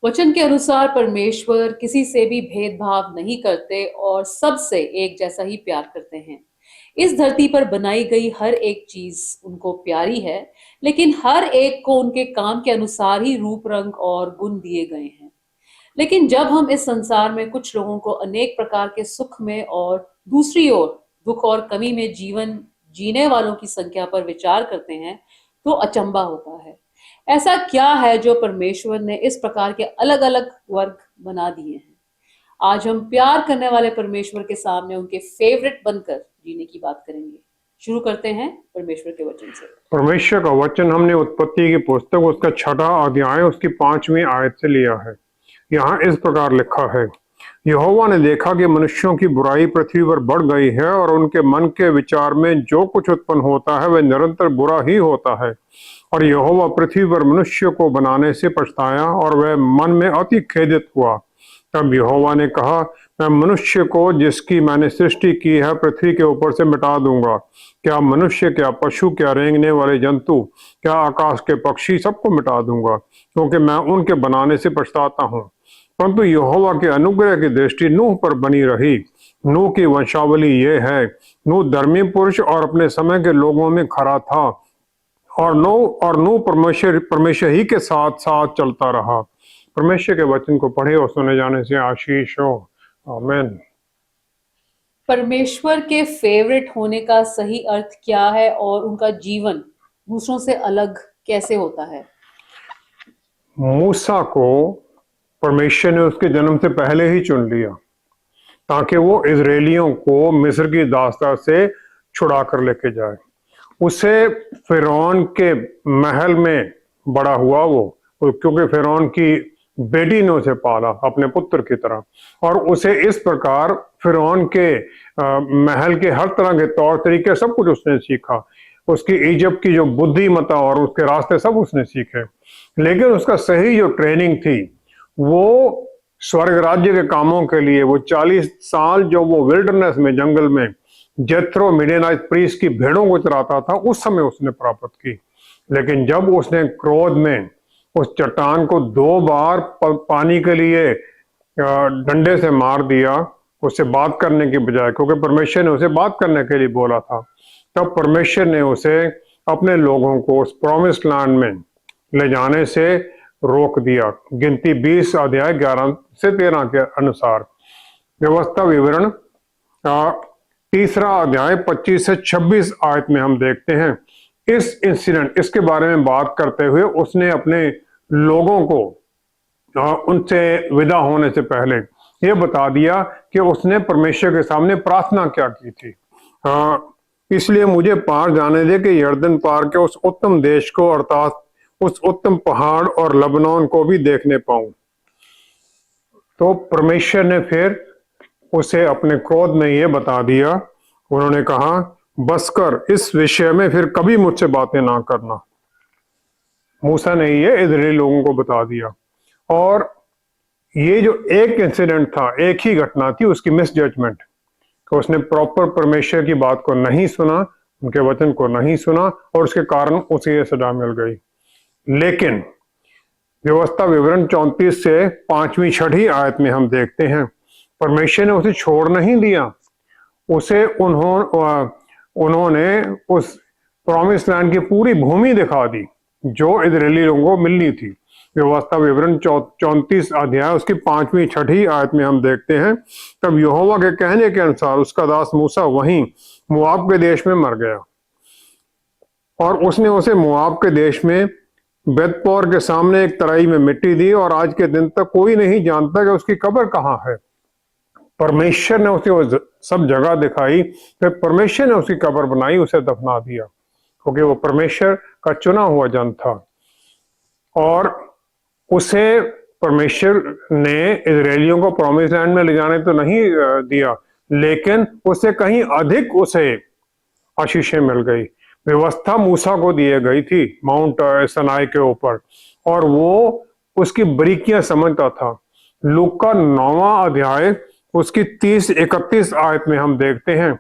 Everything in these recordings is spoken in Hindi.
वचन के अनुसार परमेश्वर किसी से भी भेदभाव नहीं करते और सबसे एक जैसा ही प्यार करते हैं। इस धरती पर बनाई गई हर एक चीज उनको प्यारी है, लेकिन हर एक को उनके काम के अनुसार ही रूप रंग और गुण दिए गए हैं। लेकिन जब हम इस संसार में कुछ लोगों को अनेक प्रकार के सुख में और दूसरी ओर दुख और कमी में जीवन जीने वालों की संख्या पर विचार करते हैं, तो अचंभा होता है। ऐसा क्या है जो परमेश्वर ने इस प्रकार के अलग अलग वर्ग बना दिए हैं? आज हम प्यार करने वाले परमेश्वर के सामने उनके फेवरेट बनकर जीने की बात करेंगे। शुरू करते हैं परमेश्वर के वचन से। परमेश्वर का वचन हमने उत्पत्ति की पुस्तक उसका 6वां अध्याय उसकी 5वीं आयत से लिया है। यहाँ इस प्रकार लिखा है, यहोवा ने देखा कि मनुष्यों की बुराई पृथ्वी पर बढ़ गई है और उनके मन के विचार में जो कुछ उत्पन्न होता है वह निरंतर बुरा ही होता है। और यहोवा पृथ्वी पर मनुष्य को बनाने से पछताया और वह मन में अति खेदित हुआ। तब यहोवा ने कहा, मैं मनुष्य को जिसकी मैंने सृष्टि की है पृथ्वी के ऊपर से मिटा दूंगा। क्या मनुष्य, क्या पशु, क्या रेंगने वाले जंतु, क्या आकाश के पक्षी, सबको मिटा दूंगा, क्योंकि मैं उनके बनाने से पछताता हूँ। परंतु यहोवा के अनुग्रह की दृष्टि नूह पर बनी रही। नूह की वंशावली ये है, नूह धर्मी पुरुष और अपने समय के लोगों में खरा था और नूह परमेश्वर ही के साथ साथ चलता रहा। परमेश्वर के वचन को पढ़े और सुने जाने से आशीष हो। आमीन। परमेश्वर के फेवरेट होने का सही अर्थ क्या है और उनका जीवन दूसरों से अलग कैसे होता है? मूसा को परमेश्वर ने उसके जन्म से पहले ही चुन लिया ताकि वो इजरायलियों को मिस्र की दास्ता से छुड़ा कर लेके जाए। उसे फिरौन के महल में बड़ा हुआ वो, क्योंकि फिरौन की बेटी ने उसे पाला अपने पुत्र की तरह, और उसे इस प्रकार फिरौन के महल के हर तरह के तौर तरीके सब कुछ उसने सीखा। उसकी इजिप्ट की जो बुद्धिमत्ता और उसके रास्ते सब उसने सीखे। लेकिन उसका सही जो ट्रेनिंग थी वो स्वर्ग राज्य के कामों के लिए वो 40 साल जो वो विल्डरनेस में जंगल में जेथरो मिडियानाइट प्रीस्ट की भेड़ों को चराता था उस समय उसने प्राप्त की। लेकिन जब उसने क्रोध में उस चट्टान को 2 बार पानी के लिए डंडे से मार दिया, उससे बात करने की बजाय, क्योंकि परमेश्वर ने उसे बात करने के लिए बोला था, तब परमेश्वर ने उसे अपने लोगों को उस प्रॉमिस्ड लैंड में ले जाने से रोक दिया। गिनती 20 अध्याय 11 से 13 के अनुसार। व्यवस्था विवरण 3 अध्याय 25 से 26 आयत में हम देखते हैं इस इंसिडेंट, इसके बारे में बात करते हुए उसने अपने लोगों को उनसे विदा होने से पहले ये बता दिया कि उसने परमेश्वर के सामने प्रार्थना क्या की थी। इसलिए मुझे पार जाने दे कि यर्दन पार के उस उत्तम देश को, अर्थात उस उत्तम पहाड़ और लबनान को भी देखने पाऊं। तो परमेश्वर ने फिर उसे अपने क्रोध में ये बता दिया, उन्होंने कहा, बस कर, इस विषय में फिर कभी मुझसे बातें ना करना। मूसा ने ये इजरायली लोगों को बता दिया। और ये जो एक इंसिडेंट था, एक ही घटना थी, उसकी मिस जजमेंट, उसने प्रॉपर परमेश्वर की बात को नहीं सुना, उनके वचन को नहीं सुना, और उसके कारण उसे ये सजा मिल गई। लेकिन व्यवस्था विवरण 34 से 5वीं 6वीं आयत में हम देखते हैं परमेश्वर ने उसे छोड़ नहीं दिया। उसे उन्होंने उस प्रॉमिस लैंड की पूरी भूमि दिखा दी जो इजरायली लोगों को मिलनी थी। व्यवस्था विवरण 34 अध्याय उसकी 5वीं 6वीं आयत में हम देखते हैं, तब यहोवा के कहने के अनुसार उसका दास मूसा वहीं मोआब के देश में मर गया, और उसने उसे मोआब के देश में बेतपोर के सामने एक तराई में मिट्टी दी, और आज के दिन तक कोई नहीं जानता कि उसकी कब्र कहाँ है। परमेश्वर ने उसे वो सब जगह दिखाई, फिर परमेश्वर ने उसकी कब्र बनाई, उसे दफना दिया, क्योंकि वो परमेश्वर का चुना हुआ जन था। और उसे परमेश्वर ने इजरायलियों को प्रॉमिस लैंड में ले जाने तो नहीं दिया, लेकिन उससे कहीं अधिक उसे आशीषें मिल गई। व्यवस्था मूसा को दी गई थी माउंट सनाई के ऊपर, और वो उसकी बारीकियां समझता था। लूका 9वां अध्याय उसकी 30-31 आयत में हम देखते हैं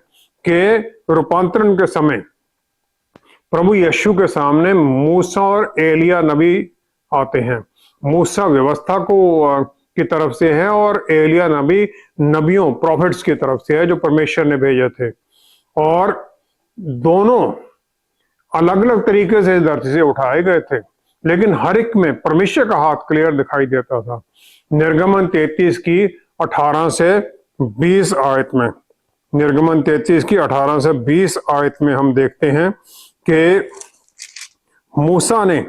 कि रूपांतरण के समय प्रभु यीशु के सामने मूसा और एलिया नबी आते हैं। मूसा व्यवस्था को की तरफ से है और एलिया नबी नबियों प्रॉफिट्स की तरफ से है जो परमेश्वर ने भेजे थे। और दोनों अलग अलग तरीके से इस धरती से उठाए गए थे, लेकिन हर एक में परमेश्वर का हाथ क्लियर दिखाई देता था। निर्गमन 33 की 18 से 20 आयत में, निर्गमन 33 की 18 से 20 आयत में हम देखते हैं कि मूसा ने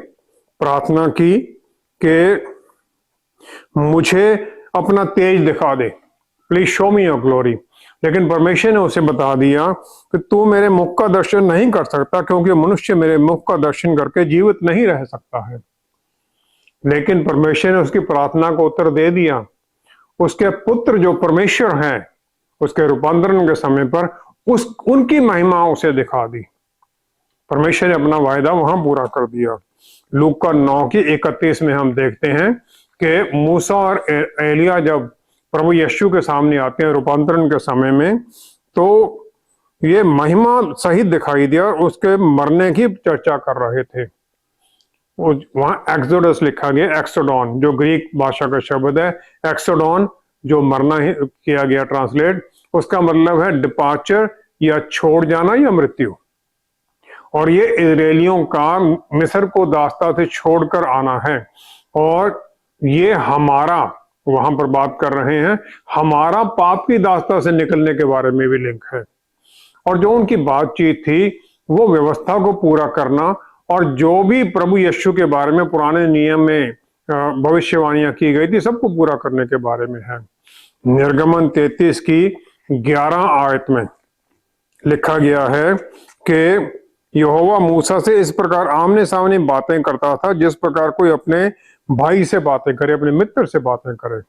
प्रार्थना की कि मुझे अपना तेज दिखा दे, please show me your glory. लेकिन परमेश्वर ने उसे बता दिया कि तू मेरे मुख का दर्शन नहीं कर सकता, क्योंकि मनुष्य मेरे मुख का दर्शन करके जीवित नहीं रह सकता है। लेकिन परमेश्वर ने उसकी प्रार्थना को उत्तर दे दिया। उसके पुत्र जो परमेश्वर हैं, उसके रूपांतरण के समय पर उनकी महिमा उसे दिखा दी। परमेश्वर ने अपना वायदा वहां पूरा कर दिया। लूका 9 की 31 में हम देखते हैं कि मूसा और एलिया जब प्रभु यीशु के सामने आते हैं रूपांतरण के समय में, तो ये महिमा सहित दिखाई दिया और उसके मरने की चर्चा कर रहे थे। वहां एक्सोडस लिखा गया, एक्सोडॉन जो ग्रीक भाषा का शब्द है। एक्सोडॉन जो मरना किया गया ट्रांसलेट, उसका मतलब है डिपार्चर या छोड़ जाना या मृत्यु। और ये इजरायलियों का मिस्र को दास्ता से छोड़कर आना है। और ये हमारा, वहां पर बात कर रहे हैं, हमारा पाप की दास्ता से निकलने के बारे में भी लिंक है। और जो उनकी बातचीत थी वो व्यवस्था को पूरा करना और जो भी प्रभु यीशु के बारे में पुराने नियम में भविष्यवाणियां की गई थी सबको पूरा करने के बारे में है। निर्गमन 33 की 11 आयत में लिखा गया है कि यहोवा मूसा से इस प्रकार आमने सामने बातें करता था जिस प्रकार कोई अपने भाई से बातें करे, अपने मित्र से बातें करे।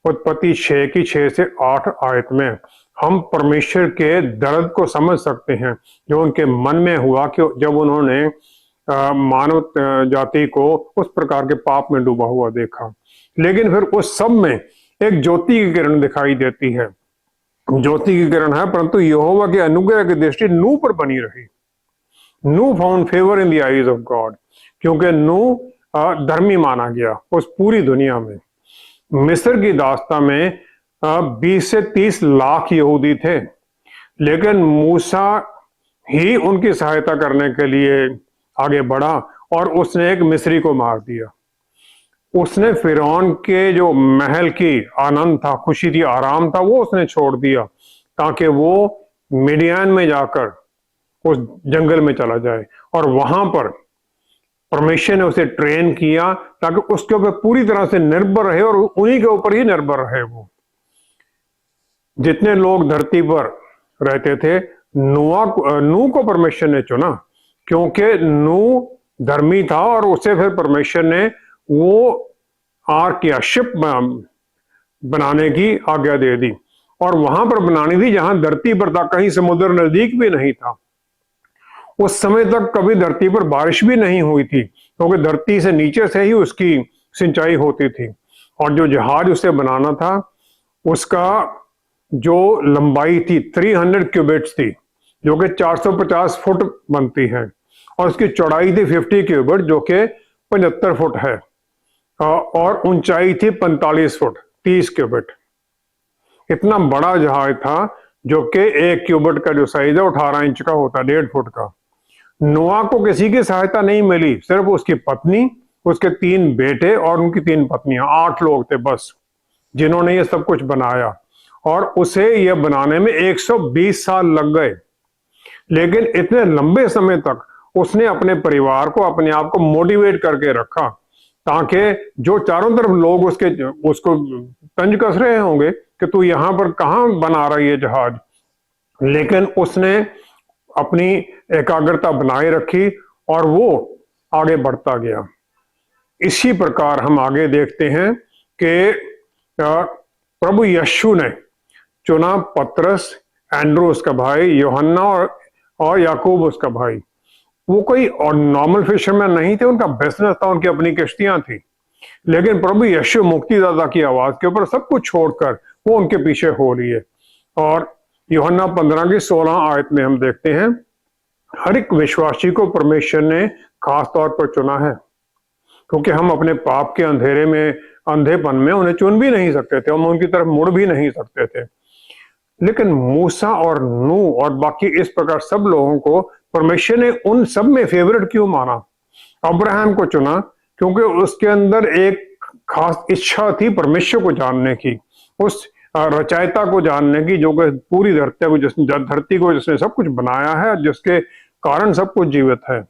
उत्पत्ति 6 की 6 से 8 आयत में हम परमेश्वर के दर्द को समझ सकते हैं जो उनके मन में हुआ कि जब उन्होंने मानव जाति को उस प्रकार के पाप में डूबा हुआ देखा। लेकिन फिर उस सब में एक ज्योति की किरण दिखाई देती है। ज्योति की किरण है, परंतु यहोवा के अनुग्रह की दृष्टि नूह पर बनी रही। Noah found favour in the eyes of God, क्योंकि नूह धर्मी माना गया उस पूरी दुनिया में। मिस्र की दास्ता में 20 से 30 लाख यहूदी थे, लेकिन मूसा ही उनकी सहायता करने के लिए आगे बढ़ा और उसने एक मिस्री को मार दिया। उसने फिरौन के जो महल की आनंद था, खुशी थी, आराम था, वो उसने छोड़ दिया ताकि वो मिडियान में जाकर उस जंगल में चला जाए। और वहां पर परमेश्वर ने उसे ट्रेन किया ताकि उसके ऊपर पूरी तरह से निर्भर रहे और उन्हीं के ऊपर ही निर्भर रहे। वो जितने लोग धरती पर रहते थे, नूह को परमेश्वर ने चुना क्योंकि नूह धर्मी था और उसे फिर परमेश्वर ने वो आर्क या शिप बनाने की आज्ञा दे दी और वहां पर बनानी थी जहां धरती पर था, कहीं समुद्र नजदीक भी नहीं था। उस समय तक कभी धरती पर बारिश भी नहीं हुई थी क्योंकि धरती से नीचे से ही उसकी सिंचाई होती थी। और जो जहाज उसे बनाना था उसका जो लंबाई थी 300 क्यूबिट्स थी, जो कि 450 फुट बनती है, और उसकी चौड़ाई थी 50 क्यूबिट जो कि 75 फुट है, और ऊंचाई थी 45 फुट 30 क्यूबिट। इतना बड़ा जहाज था जो कि 1 क्यूबिट का जो साइज है 18 इंच का होता, 1.5 फुट का। नोआ को किसी की सहायता नहीं मिली, सिर्फ उसकी पत्नी, उसके 3 बेटे और उनकी 3 पत्नियां, 8 लोग थे बस जिन्होंने ये सब कुछ बनाया। और उसे यह बनाने में 120 साल लग गए। लेकिन इतने लंबे समय तक उसने अपने परिवार को, अपने आप को मोटिवेट करके रखा ताकि जो चारों तरफ लोग उसको तंज कस रहे होंगे कि तू यहां पर कहां बना रही है जहाज, लेकिन उसने अपनी एकाग्रता बनाए रखी और वो आगे बढ़ता गया। इसी प्रकार हम आगे देखते हैं कि प्रभु यीशु ने चुना पतरस, एंड्रू उसका भाई, यूहन्ना और याकूब उसका भाई। वो कोई और नॉर्मल फिशरमैन नहीं थे, उनका बिजनेस था, उनकी अपनी किश्तियां थी। लेकिन प्रभु यीशु मुक्तिदाता की आवाज के ऊपर सब कुछ छोड़कर वो उनके पीछे हो रही है। और यूहन्ना 15 की 16 आयत में हम देखते हैं हर एक विश्वासी को परमेश्वर ने खास तौर पर चुना है क्योंकि हम अपने पाप के अंधेरे में, अंधेपन में उन्हें चुन भी नहीं सकते थे, हम उनकी तरफ मुड़ भी नहीं सकते थे। लेकिन मूसा और नूह और बाकी इस प्रकार सब लोगों को परमेश्वर ने उन सब में फेवरेट क्यों माना? अब्राहम को चुना क्योंकि उसके अंदर एक खास इच्छा थी परमेश्वर को जानने की, उस रचयिता को जानने की, जो कि पूरी धरती को जिसने सब कुछ बनाया है, जिसके कारण सब कुछ जीवित है।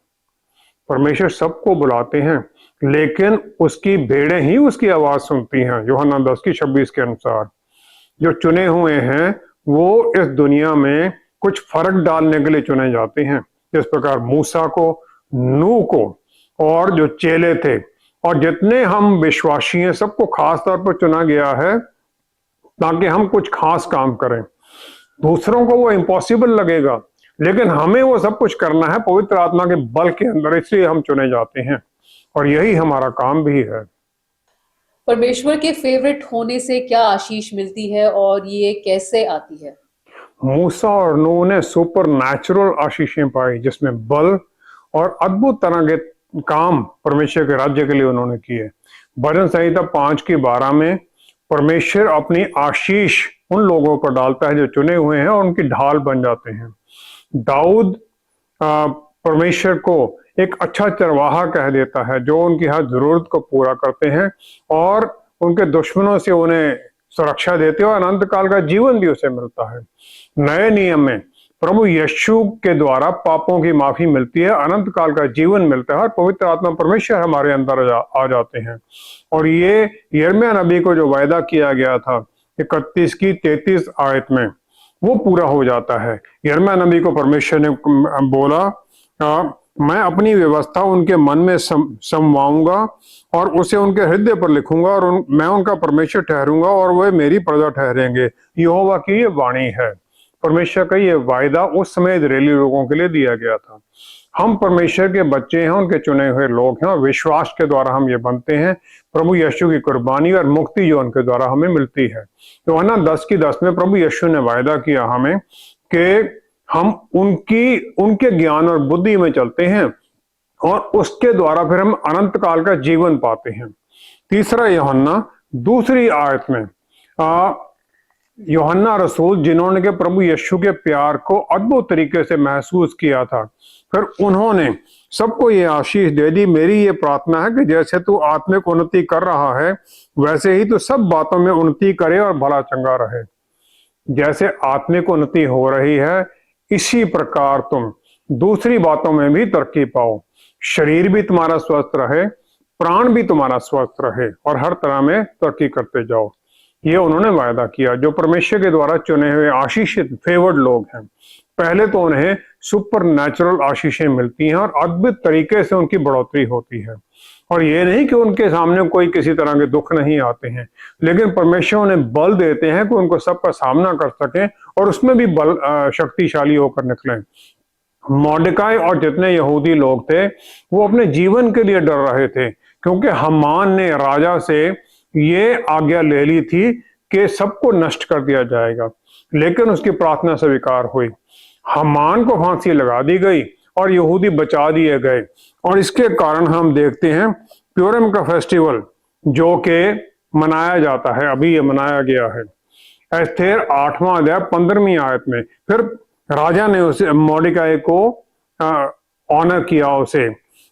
परमेश्वर सबको बुलाते हैं, लेकिन उसकी भेड़ें ही उसकी आवाज सुनती हैं, यूहन्ना 10:26 के अनुसार। जो चुने हुए हैं वो इस दुनिया में कुछ फर्क डालने के लिए चुने जाते हैं, जिस प्रकार मूसा को, नूह को और जो चेले थे और जितने हम विश्वासी हैं, सबको खास तौर पर चुना गया है ताकि हम कुछ खास काम करें। दूसरों को वो इम्पॉसिबल लगेगा, लेकिन हमें वो सब कुछ करना है पवित्र आत्मा के बल के अंदर, इसलिए हम चुने जाते हैं और यही हमारा काम भी है। परमेश्वर के फेवरेट होने से क्या आशीष मिलती है और ये कैसे आती है? मूसा और नूह ने सुपर नेचुरल आशीषें पाई, जिसमें बल और अद्भुत तरह के काम परमेश्वर के राज्य के लिए उन्होंने किए। भजन संहिता 5:12 में परमेश्वर अपनी आशीष उन लोगों पर डालता है जो चुने हुए हैं और उनकी ढाल बन जाते हैं। दाऊद परमेश्वर को एक अच्छा चरवाहा कह देता है, जो उनकी हर जरूरत को पूरा करते हैं और उनके दुश्मनों से उन्हें सुरक्षा देते हैं और अनंत काल का जीवन भी उसे मिलता है। नए नियम में प्रभु यीशु के द्वारा पापों की माफी मिलती है, अनंत काल का जीवन मिलता है और पवित्र आत्मा परमेश्वर हमारे अंदर आ जाते हैं। और ये यिर्मयाह नबी को जो वायदा किया गया था 31 की 33 आयत में, वो पूरा हो जाता है। यिर्मयाह नबी को परमेश्वर ने बोला, मैं अपनी व्यवस्था उनके मन में समवाऊंगा और उसे उनके हृदय पर लिखूंगा और मैं उनका परमेश्वर ठहरूंगा और वे मेरी प्रजा ठहरेंगे। यहोवा की ये वाणी है। परमेश्वर का ये वायदा उस समय इजरायली लोगों के लिए दिया गया था। हम परमेश्वर के बच्चे हैं, उनके चुने हुए लोग हैं और विश्वास के द्वारा हम ये बनते हैं। प्रभु यीशु की कुर्बानी और मुक्ति जो उनके द्वारा हमें मिलती है। तो है ना 10:10 में प्रभु यीशु ने वायदा किया हमें कि हम उनके ज्ञान और बुद्धि में चलते हैं और उसके द्वारा फिर हम अनंत काल का जीवन पाते हैं। तीसरा यूहन्ना 2 आयत में यूहन्ना रसूल, जिन्होंने के प्रभु यीशु के प्यार को अद्भुत तरीके से महसूस किया था, फिर उन्होंने सबको ये आशीष दे दी, मेरी ये प्रार्थना है कि जैसे तू आत्मिक उन्नति कर रहा है वैसे ही तू सब बातों में उन्नति करे और भला चंगा रहे। जैसे आत्मिक उन्नति हो रही है, इसी प्रकार तुम दूसरी बातों में भी तरक्की पाओ। शरीर भी तुम्हारा स्वस्थ रहे, प्राण भी तुम्हारा स्वस्थ रहे और हर तरह में तरक्की करते जाओ। ये उन्होंने वायदा किया। जो परमेश्वर के द्वारा चुने हुए आशीषित फेवर्ड लोग हैं, पहले तो उन्हें सुपर नेचुरल आशीषें मिलती हैं और अद्भुत तरीके से उनकी बढ़ोतरी होती है। और ये नहीं कि उनके सामने कोई किसी तरह के दुख नहीं आते हैं, लेकिन परमेश्वर उन्हें बल देते हैं कि उनको सबका सामना कर सकें और उसमें भी बल शक्तिशाली होकर निकलें। मॉर्देकाई और जितने यहूदी लोग थे वो अपने जीवन के लिए डर रहे थे, क्योंकि हामान ने राजा से ये आज्ञा ले ली थी कि सबको नष्ट कर दिया जाएगा, लेकिन उसकी प्रार्थना स्वीकार हुई। हामान को फांसी लगा दी गई और यहूदी बचा दिए गए। और इसके कारण हम देखते हैं प्यूरम का फेस्टिवल जो कि मनाया जाता है, अभी ये मनाया गया है। एस्थेर 8वां अध्याय 15वीं आयत में फिर राजा ने उसे मॉर्देकाई को ऑनर किया उसे,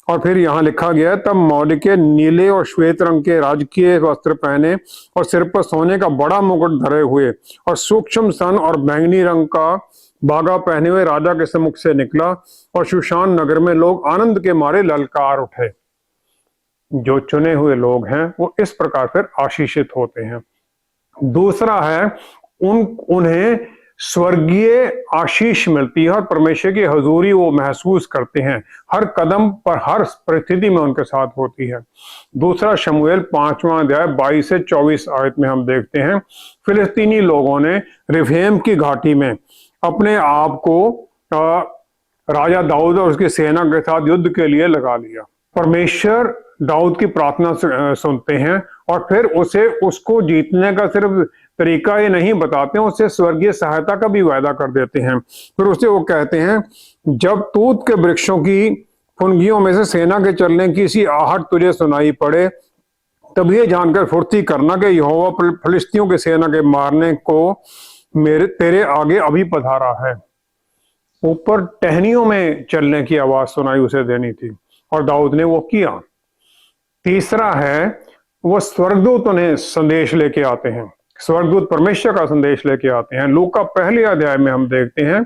और फिर यहाँ लिखा गया, तब मॉर्देकाई नीले और श्वेत रंग के राजकीय वस्त्र पहने और सिर पर सोने का बड़ा मुकुट धरे हुए और सूक्ष्म सन और बैंगनी रंग का बागा पहने हुए राजा के सम्मुख से निकला और शुशान नगर में लोग आनंद के मारे ललकार उठे। जो चुने हुए लोग हैं वो इस प्रकार फिर आशीषित होते हैं। दूसरा है उन्हें स्वर्गीय आशीष मिलती है और परमेश्वर की हजूरी वो महसूस करते हैं, हर कदम पर हर परिस्थिति में उनके साथ होती है। दूसरा शमूएल 5वां अध्याय 22 से 24 आयत में हम देखते हैं, फिलिस्तीनी लोगों ने रिफेम की घाटी में अपने आप को राजा दाऊद और उसकी सेना के साथ युद्ध के लिए लगा लिया। परमेश्वर दाऊद की प्रार्थना सुनते हैं और फिर उसको जीतने का सिर्फ तरीका ये नहीं बताते हैं, उससे स्वर्गीय सहायता का भी वायदा कर देते हैं। फिर उसे वो कहते हैं, जब तूत के वृक्षों की फुनगियों में से सेना के चलने की सी आहट तुझे सुनाई पड़े, तब ये जानकर फुर्ती करना कि यहोवा फिलिस्तियों की सेना के मारने को मेरे तेरे आगे अभी पधारा है। ऊपर टहनियों में चलने की आवाज सुनाई उसे देनी थी और दाऊद ने वो किया। तीसरा है, वो स्वर्गदूत उन्हें संदेश लेके आते हैं, स्वर्गदूत परमेश्वर का संदेश लेके आते हैं। लूका पहले अध्याय में हम देखते हैं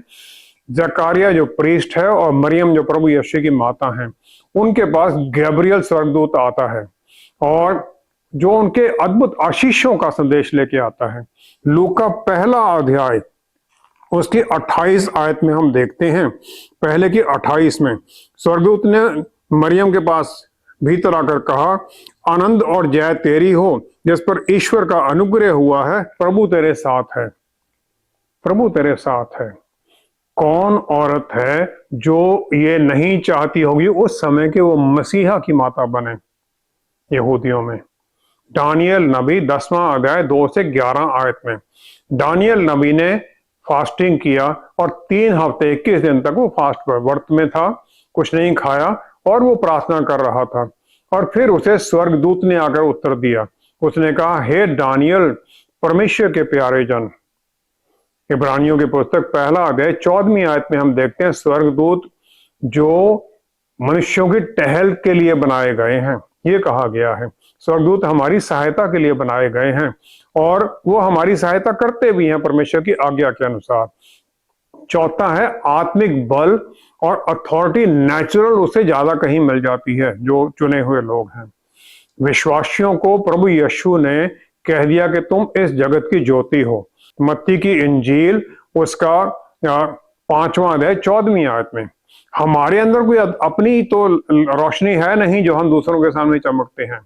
जकारिया जो प्रीस्ट है और मरियम जो प्रभु यीशु की माता हैं, उनके पास गैब्रियल स्वर्गदूत आता है और जो उनके अद्भुत आशीषों का संदेश लेके आता है। लूका पहला अध्याय उसकी 28 आयत में हम देखते हैं, पहले की 28 में स्वर्गदूत ने मरियम के पास भीतर आकर कहा, आनंद और जय तेरी हो जिस पर ईश्वर का अनुग्रह हुआ है, प्रभु तेरे साथ है, प्रभु तेरे साथ है। कौन औरत है जो ये नहीं चाहती होगी उस समय के वो मसीहा की माता बने यहूदियों में। दानियल नबी 10वां अध्याय 2 से 11 आयत में दानियल नबी ने फास्टिंग किया और 3 हफ्ते 21 दिन तक वो फास्ट व्रत में था, कुछ नहीं खाया और वो प्रार्थना कर रहा था। और फिर उसे स्वर्गदूत ने आकर उत्तर दिया, उसने कहा, हे दानियल परमेश्वर के प्यारे जन। इब्रानियों की पुस्तक पहला अध्याय 14वीं आयत में हम देखते हैं स्वर्गदूत जो मनुष्यों की टहल के लिए बनाए गए हैं, ये कहा गया है। स्वर्गदूत हमारी सहायता के लिए बनाए गए हैं और वो हमारी सहायता करते भी हैं परमेश्वर की आज्ञा के अनुसार। चौथा है, आत्मिक बल और अथॉरिटी नेचुरल उससे ज्यादा कहीं मिल जाती है जो चुने हुए लोग हैं। विश्वासियों को प्रभु यीशु ने कह दिया कि तुम इस जगत की ज्योति हो। मत्ती की इंजील उसका 5वां अध्याय 14वीं आयत में हमारे अंदर कोई अपनी तो रोशनी है नहीं जो हम दूसरों के सामने चमकते हैं,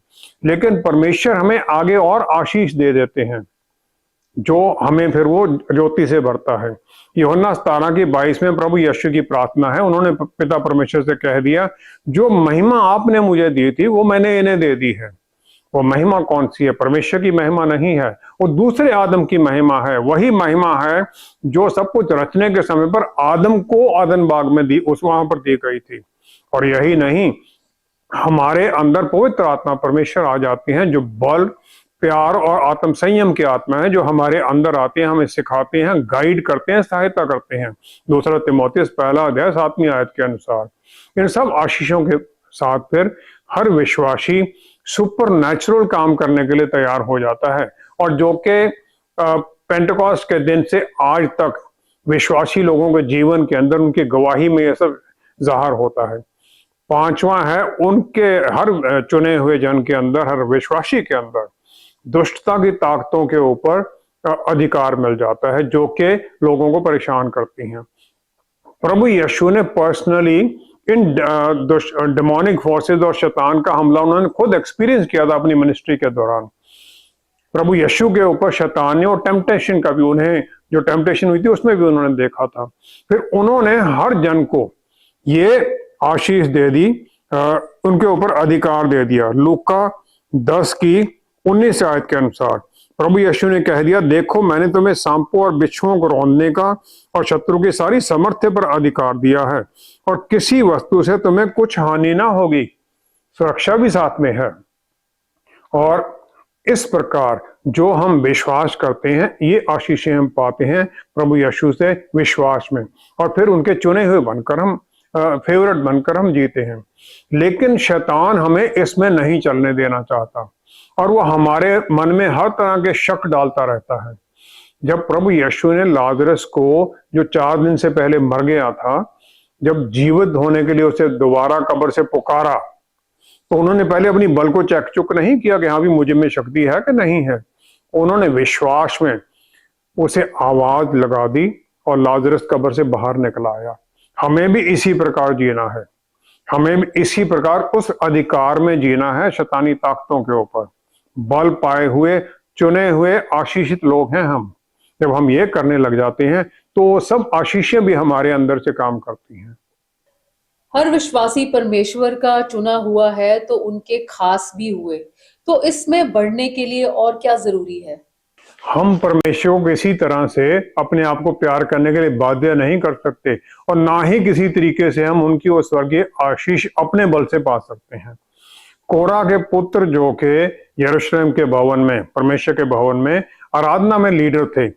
लेकिन परमेश्वर हमें आगे और आशीष दे देते हैं जो हमें फिर वो ज्योति से भरता है। यूहन्ना 17:22 में प्रभु यीशु की प्रार्थना है, उन्होंने पिता परमेश्वर से कह दिया, जो महिमा आपने मुझे दी थी वो मैंने इन्हें दे दी है। वो महिमा कौन सी है? परमेश्वर की महिमा नहीं है, वो दूसरे आदम की महिमा है। वही महिमा है जो सब कुछ रचने के समय पर आदम को आदम बाग में दी, उस वहां पर दी गई थी। और यही नहीं, हमारे अंदर पवित्र आत्मा परमेश्वर आ जाती हैं जो बल, प्यार और आत्म संयम की आत्मा है, जो हमारे अंदर आते हैं, हमें सिखाते हैं, गाइड करते हैं, सहायता करते हैं। 2 तीमुथियुस पहला अध्याय 7वीं आयत के अनुसार इन सब आशीषों के साथ फिर हर विश्वासी सुपर नेचुरल काम करने के लिए तैयार हो जाता है, और जो कि पेंटेकोस्ट के दिन से आज तक विश्वासी लोगों के जीवन के अंदर उनकी गवाही में यह सब जाहिर होता है। 5वां है, उनके हर चुने हुए जन के अंदर, हर विश्वासी के अंदर दुष्टता की ताकतों के ऊपर अधिकार मिल जाता है जो कि लोगों को परेशान करती हैं। प्रभु यीशु ने पर्सनली इन डेमोनिक फोर्सेस और शैतान का हमला उन्होंने खुद एक्सपीरियंस किया था अपनी मिनिस्ट्री के दौरान। प्रभु यीशु के ऊपर शैतान ने, और टेम्पटेशन का भी, उन्हें जो टेम्पटेशन हुई थी उसमें भी उन्होंने देखा था। फिर उन्होंने हर जन को ये आशीष दे दी, उनके ऊपर अधिकार दे दिया। लूका 10:19 आयत के अनुसार प्रभु यीशु ने कह दिया, देखो मैंने तुम्हें सांपों और बिच्छुओं को रौंदने का और शत्रु की सारी सामर्थ्य पर अधिकार दिया है, और किसी वस्तु से तुम्हें कुछ हानि ना होगी। सुरक्षा भी साथ में है। और इस प्रकार जो हम विश्वास करते हैं, ये आशीषें हम पाते हैं प्रभु यीशु से विश्वास में, और फिर उनके चुने हुए बनकर हम फेवरेट बनकर हम जीते हैं। लेकिन शैतान हमें इसमें नहीं चलने देना चाहता, और वो हमारे मन में हर तरह के शक डालता रहता है। जब प्रभु यीशु ने लाजरस को, जो 4 दिन से पहले मर गया था, जब जीवित होने के लिए उसे दोबारा कब्र से पुकारा, तो उन्होंने पहले अपनी बल को चेक चुक नहीं किया कि हाँ भी मुझे में शक्ति है कि नहीं है। उन्होंने विश्वास में उसे आवाज लगा दी और लाजरस कब्र से बाहर निकल आया। हमें भी इसी प्रकार जीना है, हमें भी इसी प्रकार उस अधिकार में जीना है शैतानी ताकतों के ऊपर। बल पाए हुए, चुने हुए, आशीषित लोग हैं हम। जब हम ये करने लग जाते हैं तो सब आशीषें भी हमारे अंदर से काम करती हैं। हर विश्वासी परमेश्वर का चुना हुआ है तो उनके खास भी हुए। तो इसमें बढ़ने के लिए और क्या जरूरी है? हम परमेश्वर को किसी तरह से अपने आप को प्यार करने के लिए बाध्य नहीं कर सकते और ना ही किसी तरीके से हम उनकी वो स्वर्गीय आशीष अपने बल से पा सकते हैं। कोरा के पुत्र जो के यरूशलेम के भवन में, परमेश्वर के भवन में आराधना में लीडर थे,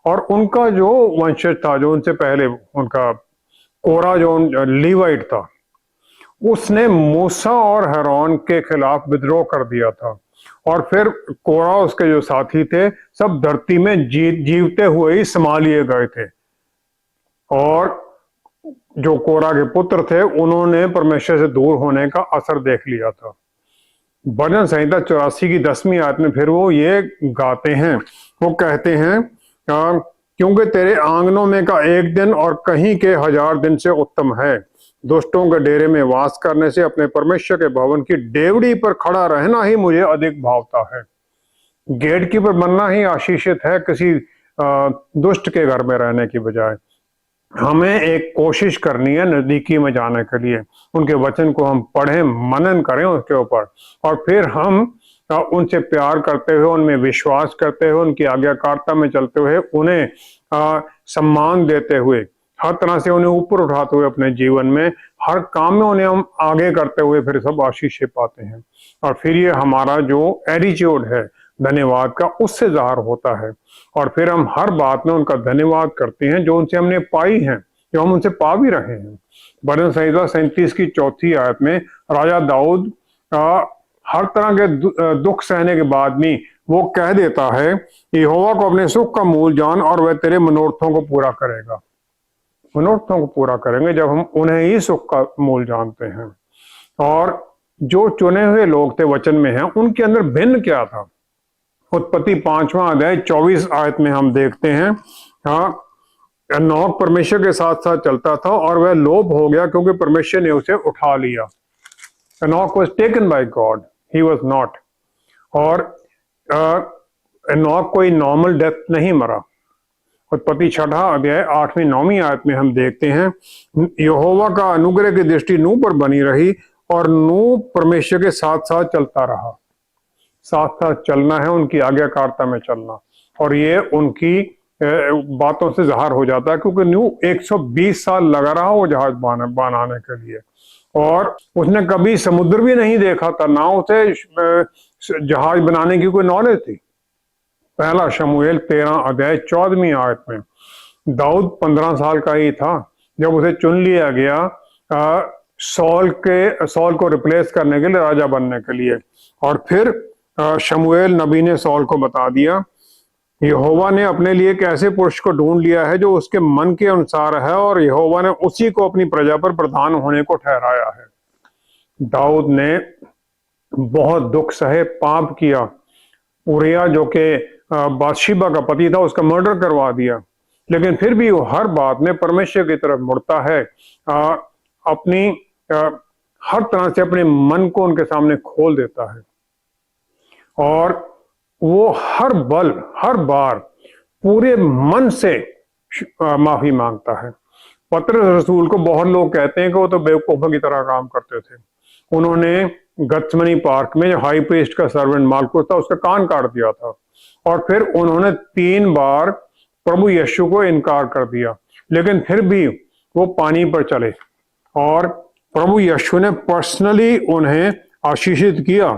और उनका जो वंशज था, जो उनसे पहले उनका कोरा जो लीवाइट था, उसने मूसा और हरौन के खिलाफ विद्रोह कर दिया था। और फिर कोरा उसके जो साथी थे सब धरती में जीवते हुए ही समा लिए गए थे। और जो कोरा के पुत्र थे उन्होंने परमेश्वर से दूर होने का असर देख लिया था। भजन संहिता 84 की 10वीं आयत में फिर वो ये गाते हैं, वो कहते हैं क्योंकि तेरे आंगनों में का एक दिन और कहीं के 1000 दिन से उत्तम है। दुष्टों के डेरे में वास करने से अपने परमेश्वर के भवन की डेवड़ी पर खड़ा रहना ही मुझे अधिक भावता है। गेट कीपर बनना ही आशीषित है किसी दुष्ट के घर में रहने की बजाय। हमें एक कोशिश करनी है नजदीकी में जाने के लिए, उनके वचन को हम पढ़ें, मनन करें उसके ऊपर, और फिर हम उनसे प्यार करते हुए, उनमें विश्वास करते हुए, उनकी आज्ञाकारिता में चलते हुए, उन्हें सम्मान देते हुए, हर तरह से उन्हें ऊपर उठाते हुए अपने जीवन में हर काम में उन्हें हम आगे करते हुए फिर सब आशीष पाते हैं। और फिर ये हमारा जो एटीट्यूड है धन्यवाद का, उससे जाहिर होता है, और फिर हम हर बात में उनका धन्यवाद करते हैं जो उनसे हमने पाई है, जो हम उनसे पा भी रहे हैं। भजन संहिता 37 की 4थी आयत में राजा दाऊद हर तरह के दुख सहने के बाद भी वो कह देता है, यहोवा को अपने सुख का मूल जान और वह तेरे मनोरथों को पूरा करेगा। मनोरथों को पूरा करेंगे जब हम उन्हें ही सुख का मूल जानते हैं। और जो चुने हुए लोग थे वचन में हैं, उनके अंदर भिन्न क्या था। उत्पत्ति 5वां अध्याय 24 आयत में हम देखते हैं, एनोक परमेश्वर के साथ साथ चलता था और वह लोभ हो गया क्योंकि परमेश्वर ने उसे उठा लिया। Enoch was taken by God, he was not. और एनोक कोई नॉर्मल डेथ नहीं मरा। उत्पत्ति 6 अध्याय 8वीं 9वीं आयत में हम देखते हैं, यहोवा का अनुग्रह की दृष्टि नूह पर बनी रही और नूह परमेश्वर के साथ साथ चलता रहा। साथ साथ चलना है, उनकी आज्ञाकारिता में चलना, और ये उनकी बातों से जाहिर हो जाता है क्योंकि नूह 120 साल लगा रहा वो जहाज बनाने के लिए, और उसने कभी समुद्र भी नहीं देखा था, ना उसे जहाज बनाने की कोई नॉलेज थी। पहला शमूएल 13 अध्याय 14वीं आयत में दाऊद 15 साल का ही था जब उसे चुन लिया गया सॉल को रिप्लेस करने के लिए, राजा बनने के लिए। और फिर शमूएल नबी ने सॉल को बता दिया, यहोवा ने अपने लिए एक ऐसे पुरुष को ढूंढ लिया है जो उसके मन के अनुसार है, और यहोवा ने उसी को अपनी प्रजा पर प्रधान होने को ठहराया है। दाऊद ने बहुत दुख सहे, पाप किया। उरिया जो कि बादशिबा का पति था, उसका मर्डर करवा दिया, लेकिन फिर भी वो हर बात में परमेश्वर की तरफ मुड़ता है, अपनी हर तरह से अपने मन को उनके सामने खोल देता है, और वो हर बार पूरे मन से माफी मांगता है। पतरस रसूल को बहुत लोग कहते हैं कि वो तो बेवकूफों की तरह काम करते थे। उन्होंने गत्समनी पार्क में जो हाई प्रीस्ट का सर्वेंट मालकुस था उसका कान काट दिया था, और फिर उन्होंने 3 बार प्रभु यीशु को इनकार कर दिया, लेकिन फिर भी वो पानी पर चले और प्रभु यीशु ने पर्सनली उन्हें आशीषित किया।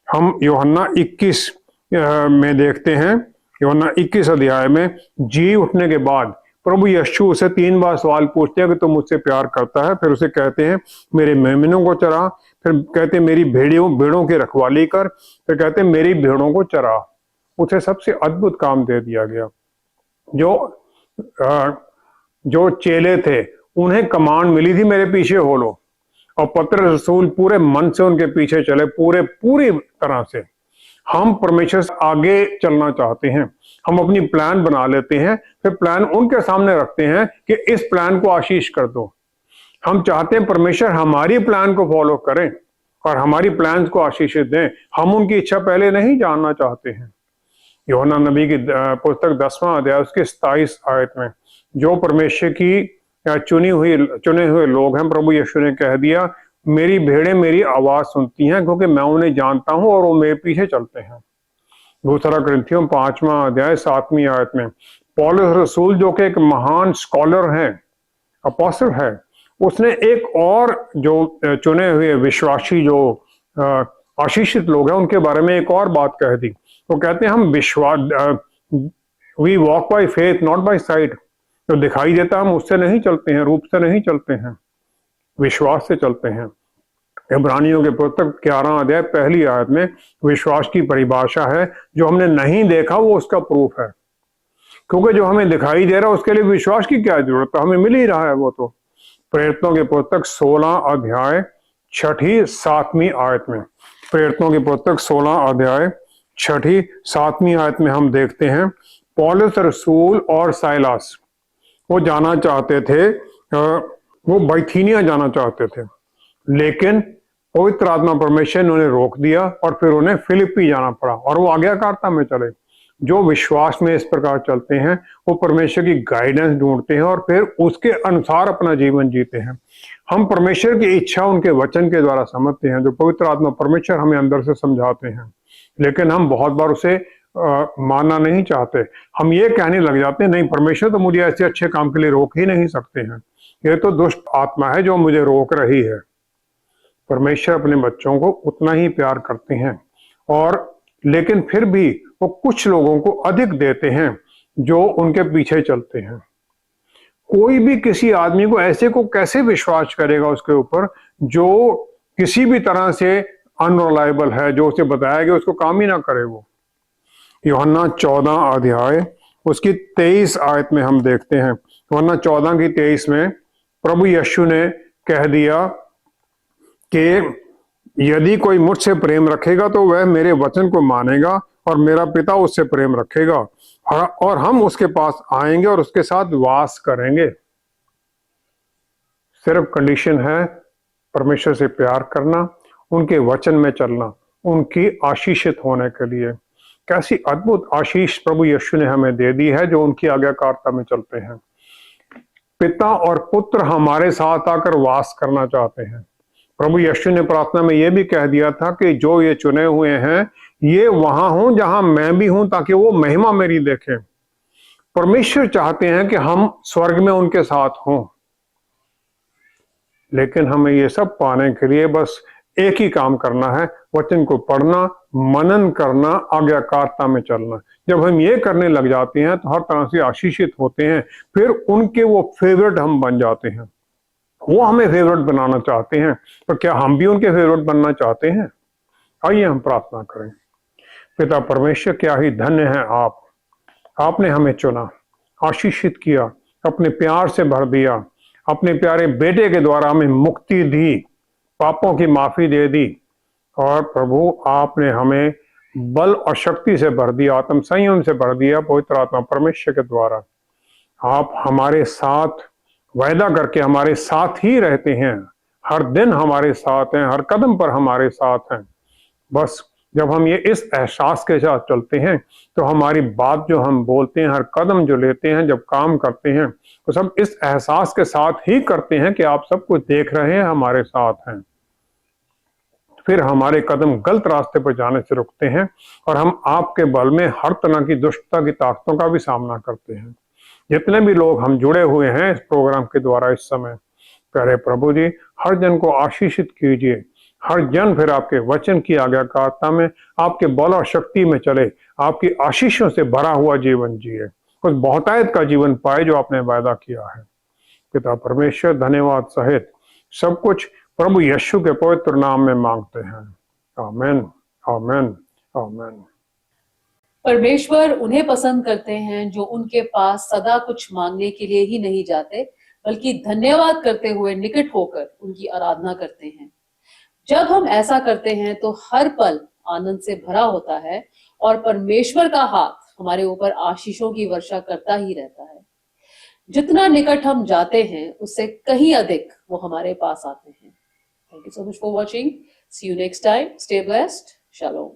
हम यूहन्ना 21 में देखते हैं, यूहन्ना 21 अध्याय में जी उठने के बाद प्रभु यीशु उसे 3 बार सवाल पूछते हैं कि तुम मुझसे प्यार करता है। फिर उसे कहते हैं मेरे मेमनों को चरा, फिर कहते हैं मेरी भेड़ों की रखवाली कर, फिर कहते हैं मेरी भेड़ों को चरा। उसे सबसे अद्भुत काम दे दिया गया। जो चेले थे उन्हें कमांड मिली थी मेरे पीछे हो लो, और पतरस रसूल पूरे मन से उनके पीछे चले, पूरी तरह से। हम परमेश्वर से आगे चलना चाहते हैं, हम अपनी प्लान बना लेते हैं, फिर प्लान उनके सामने रखते हैं कि इस प्लान को आशीष कर दो। हम चाहते हैं परमेश्वर हमारी प्लान को फॉलो करें और हमारी प्लान को आशीष दें, हम उनकी इच्छा पहले नहीं जानना चाहते हैं। यूहन्ना नबी की पुस्तक 10वां अध्याय उसके 27 आयत में जो परमेश्वर की चुने हुए लोग हैं, प्रभु यीशु ने कह दिया मेरी भेड़ें मेरी आवाज सुनती हैं क्योंकि मैं उन्हें जानता हूं और वो मेरे पीछे चलते हैं। दूसरा कुरिन्थियों 5वां अध्याय 7वीं आयत में पौलुस रसूल, जो कि एक महान स्कॉलर है, अपोस्टल है, उसने एक और जो चुने हुए विश्वासी जो आशीषित लोग हैं उनके बारे में एक और बात कह दी। वो कहते हैं हम विश्वास, we walk by faith not by sight. जो दिखाई देता हम उससे नहीं चलते हैं, रूप से नहीं चलते हैं, विश्वास से चलते हैं। इब्रानियों के पुस्तक 11 अध्याय 1 आयत में विश्वास की परिभाषा है, जो हमने नहीं देखा वो उसका प्रूफ है। क्योंकि जो हमें दिखाई दे रहा है उसके लिए विश्वास की क्या जरूरत है, हमें मिल ही रहा है वो तो। प्रेरितों के पुस्तक 16 अध्याय 6-7वीं आयत में, प्रेरितों की पुस्तक 16 अध्याय 6-7वीं आयत में हम देखते हैं पौलुस रसूल और साइलास वो जाना चाहते थे, वो बैथीनिया जाना चाहते थे, लेकिन पवित्र आत्मा परमेश्वर ने उन्हें रोक दिया और फिर उन्हें फिलिप्पी जाना पड़ा और वो आज्ञाकारिता में चले। जो विश्वास में इस प्रकार चलते हैं वो परमेश्वर की गाइडेंस ढूंढते हैं और फिर उसके अनुसार अपना जीवन जीते हैं। हम परमेश्वर की इच्छा उनके वचन के द्वारा समझते हैं, जो पवित्र आत्मा परमेश्वर हमें अंदर से समझाते हैं, लेकिन हम बहुत बार उसे मानना नहीं चाहते। हम ये कहने लग जाते हैं नहीं, परमेश्वर तो मुझे ऐसे अच्छे काम के लिए रोक ही नहीं सकते हैं, ये तो दुष्ट आत्मा है जो मुझे रोक रही है। परमेश्वर अपने बच्चों को उतना ही प्यार करते हैं, और लेकिन फिर भी वो कुछ लोगों को अधिक देते हैं जो उनके पीछे चलते हैं। कोई भी किसी आदमी को ऐसे को कैसे विश्वास करेगा उसके ऊपर जो किसी भी तरह से अनरिलायबल है, जो उसे बताया गया उसको काम ही ना करे। वो यूहन्ना 14 अध्याय उसकी 23 आयत में हम देखते हैं, यूहन्ना 14 की 23 में प्रभु यीशु ने कह दिया कि यदि कोई मुझसे प्रेम रखेगा तो वह मेरे वचन को मानेगा और मेरा पिता उससे प्रेम रखेगा और हम उसके पास आएंगे और उसके साथ वास करेंगे। सिर्फ कंडीशन है परमेश्वर से प्यार करना, उनके वचन में चलना, उनकी आशीषित होने के लिए। कैसी अद्भुत आशीष प्रभु यीशु ने हमें दे दी है जो उनकी आज्ञाकारिता में चलते हैं। पिता और पुत्र हमारे साथ आकर वास करना चाहते हैं। प्रभु यीशु ने प्रार्थना में यह भी कह दिया था कि जो ये चुने हुए हैं ये वहां हों जहां मैं भी हूं, ताकि वो महिमा मेरी देखें। परमेश्वर चाहते हैं कि हम स्वर्ग में उनके साथ हों, लेकिन हमें ये सब पाने के लिए बस एक ही काम करना है, वचन को पढ़ना, मनन करना, आज्ञाकारिता में चलना। जब हम ये करने लग जाते हैं तो हर तरह से आशीषित होते हैं, फिर उनके वो फेवरेट हम बन जाते हैं। वो हमें फेवरेट बनाना चाहते हैं, तो क्या हम भी उनके फेवरेट बनना चाहते हैं? आइए हम प्रार्थना करें। पिता परमेश्वर, क्या ही धन्य है आपने हमें चुना, आशीषित किया, अपने प्यार से भर दिया, अपने प्यारे बेटे के द्वारा हमें मुक्ति दी, पापों की माफी दे दी, और प्रभु आपने हमें बल और शक्ति से भर दिया, आत्म संयम से भर दिया पवित्र आत्मा परमेश्वर के द्वारा। आप हमारे साथ वायदा करके हमारे साथ ही रहते हैं, हर दिन हमारे साथ हैं, हर कदम पर हमारे साथ हैं। बस जब हम ये इस एहसास के साथ चलते हैं तो हमारी बात जो हम बोलते हैं, हर कदम जो लेते हैं, जब काम करते हैं, तो सब इस एहसास के साथ ही करते हैं कि आप सब कुछ देख रहे हैं, हमारे साथ हैं। फिर हमारे कदम गलत रास्ते पर जाने से रुकते हैं और हम आपके बल में हर तरह की दुष्टता की ताकतों का भी सामना करते हैं। जितने भी लोग हम जुड़े हुए हैं इस प्रोग्राम के द्वारा इस समय, प्यारे प्रभु जी, हर जन को आशीषित कीजिए, हर जन फिर आपके वचन की आज्ञाकारिता में, आपके बल और शक्ति में चले, आपकी आशीषों से भरा हुआ जीवन जिए, उस बहुतायत का जीवन पाए जो आपने वायदा किया है। पिता परमेश्वर, धन्यवाद सहित सब कुछ प्रभु यीशु के पवित्र नाम में मांगते हैं। आमीन, आमीन, आमीन। परमेश्वर उन्हें पसंद करते हैं जो उनके पास सदा कुछ मांगने के लिए ही नहीं जाते, बल्कि धन्यवाद करते हुए निकट होकर उनकी आराधना करते हैं। जब हम ऐसा करते हैं तो हर पल आनंद से भरा होता है और परमेश्वर का हाथ हमारे ऊपर आशीषों की वर्षा करता ही रहता है। जितना निकट हम जाते हैं उससे कहीं अधिक वो हमारे पास आते हैं। Thank you so much for watching. See you next time. Stay blessed. Shalom.